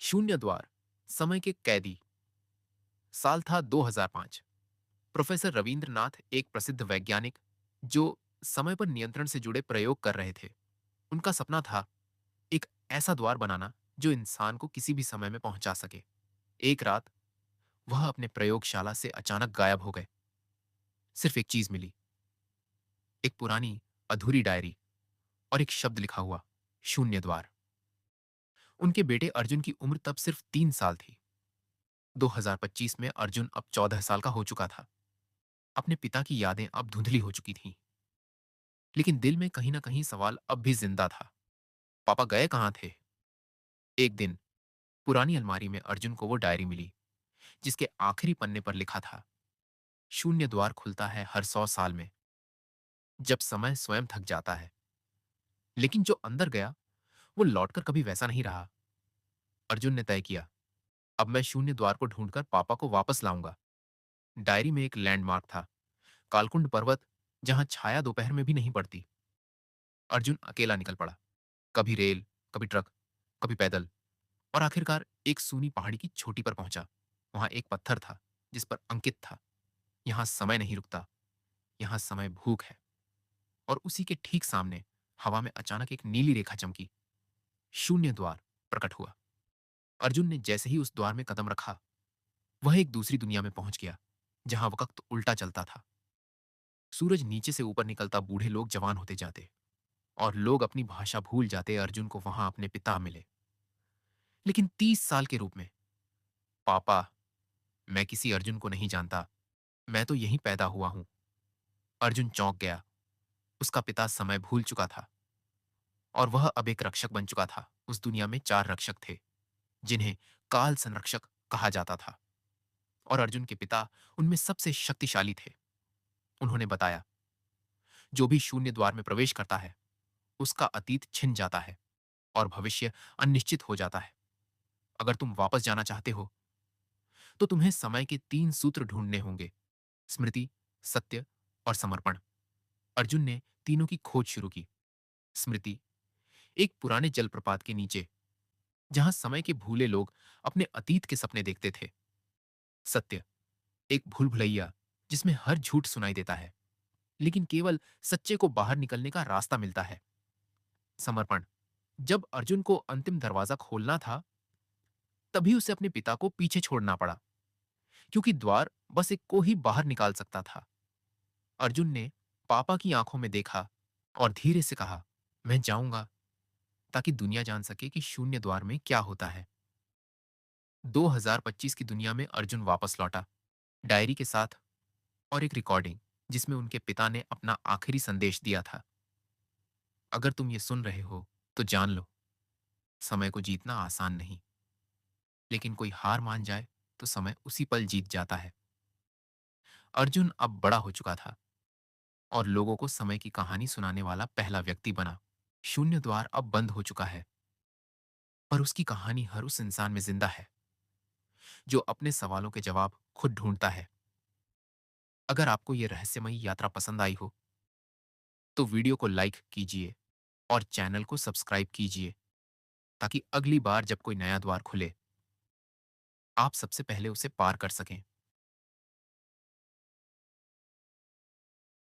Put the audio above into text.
शून्य द्वार, समय के कैदी। साल था 2005। प्रोफेसर रविंद्रनाथ एक प्रसिद्ध वैज्ञानिक जो समय पर नियंत्रण से जुड़े प्रयोग कर रहे थे। उनका सपना था एक ऐसा द्वार बनाना जो इंसान को किसी भी समय में पहुंचा सके। एक रात वह अपने प्रयोगशाला से अचानक गायब हो गए। सिर्फ एक चीज मिली, एक पुरानी अधूरी डायरी और एक शब्द लिखा हुआ, शून्य द्वार। उनके बेटे अर्जुन की उम्र तब सिर्फ 3 साल थी। 2025 में अर्जुन अब 14 साल का हो चुका था। अपने पिता की यादें अब धुंधली हो चुकी थीं, लेकिन दिल में कहीं ना कहीं सवाल अब भी जिंदा था। पापा गए कहाँ थे? एक दिन पुरानी अलमारी में अर्जुन को वो डायरी मिली जिसके आखिरी पन्ने पर लिखा था, शून्य द्वार खुलता है हर 100 साल में, जब समय स्वयं थक जाता है। लेकिन जो अंदर गया वो लौटकर कभी वैसा नहीं रहा। अर्जुन ने तय किया, अब मैं शून्य द्वार को ढूंढकर पापा को वापस लाऊंगा। डायरी में एक लैंडमार्क था, कालकुंड पर्वत, जहां छाया दोपहर में भी नहीं पड़ती। अर्जुन अकेला निकल पड़ा, कभी रेल, कभी ट्रक, कभी पैदल, और आखिरकार एक सूनी पहाड़ी की चोटी पर पहुंचा। वहां एक पत्थर था जिस पर अंकित था, यहां समय नहीं रुकता, यहां समय भूख है। और उसी के ठीक सामने हवा में अचानक एक नीली रेखा चमकी। शून्य द्वार प्रकट हुआ। अर्जुन ने जैसे ही उस द्वार में कदम रखा, वह एक दूसरी दुनिया में पहुंच गया जहां वक्त उल्टा चलता था। सूरज नीचे से ऊपर निकलता, बूढ़े लोग जवान होते जाते और लोग अपनी भाषा भूल जाते। अर्जुन को वहां अपने पिता मिले, लेकिन 30 साल के रूप में। पापा, मैं किसी अर्जुन को नहीं जानता, मैं तो यहीं पैदा हुआ हूं। अर्जुन चौंक गया। उसका पिता समय भूल चुका था और वह अब एक रक्षक बन चुका था। उस दुनिया में 4 रक्षक थे जिन्हें काल संरक्षक कहा जाता था, और अर्जुन के पिता उनमें सबसे शक्तिशाली थे। उन्होंने बताया, जो भी शून्य द्वार में प्रवेश करता है उसका अतीत छिन जाता है और भविष्य अनिश्चित हो जाता है। अगर तुम वापस जाना चाहते हो तो तुम्हें समय के 3 सूत्र ढूंढने होंगे, स्मृति, सत्य और समर्पण। अर्जुन ने तीनों की खोज शुरू की। स्मृति, एक पुराने जलप्रपात के नीचे जहां समय के भूले लोग अपने अतीत के सपने देखते थे। सत्य, एक भूल भुलैया जिसमें हर झूठ सुनाई देता है लेकिन केवल सच्चे को बाहर निकलने का रास्ता मिलता है। समर्पण, जब अर्जुन को अंतिम दरवाजा खोलना था तभी उसे अपने पिता को पीछे छोड़ना पड़ा, क्योंकि द्वार बस एक को ही बाहर निकाल सकता था। अर्जुन ने पापा की आंखों में देखा और धीरे से कहा, मैं जाऊंगा ताकि दुनिया जान सके कि शून्य द्वार में क्या होता है। 2025 की दुनिया में अर्जुन वापस लौटा, डायरी के साथ और एक रिकॉर्डिंग जिसमें उनके पिता ने अपना आखिरी संदेश दिया था। अगर तुम ये सुन रहे हो तो जान लो, समय को जीतना आसान नहीं, लेकिन कोई हार मान जाए तो समय उसी पल जीत जाता है। अर्जुन अब बड़ा हो चुका था और लोगों को समय की कहानी सुनाने वाला पहला व्यक्ति बना। शून्य द्वार अब बंद हो चुका है, पर उसकी कहानी हर उस इंसान में जिंदा है जो अपने सवालों के जवाब खुद ढूंढता है। अगर आपको यह रहस्यमयी यात्रा पसंद आई हो तो वीडियो को लाइक कीजिए और चैनल को सब्सक्राइब कीजिए, ताकि अगली बार जब कोई नया द्वार खुले आप सबसे पहले उसे पार कर सकें।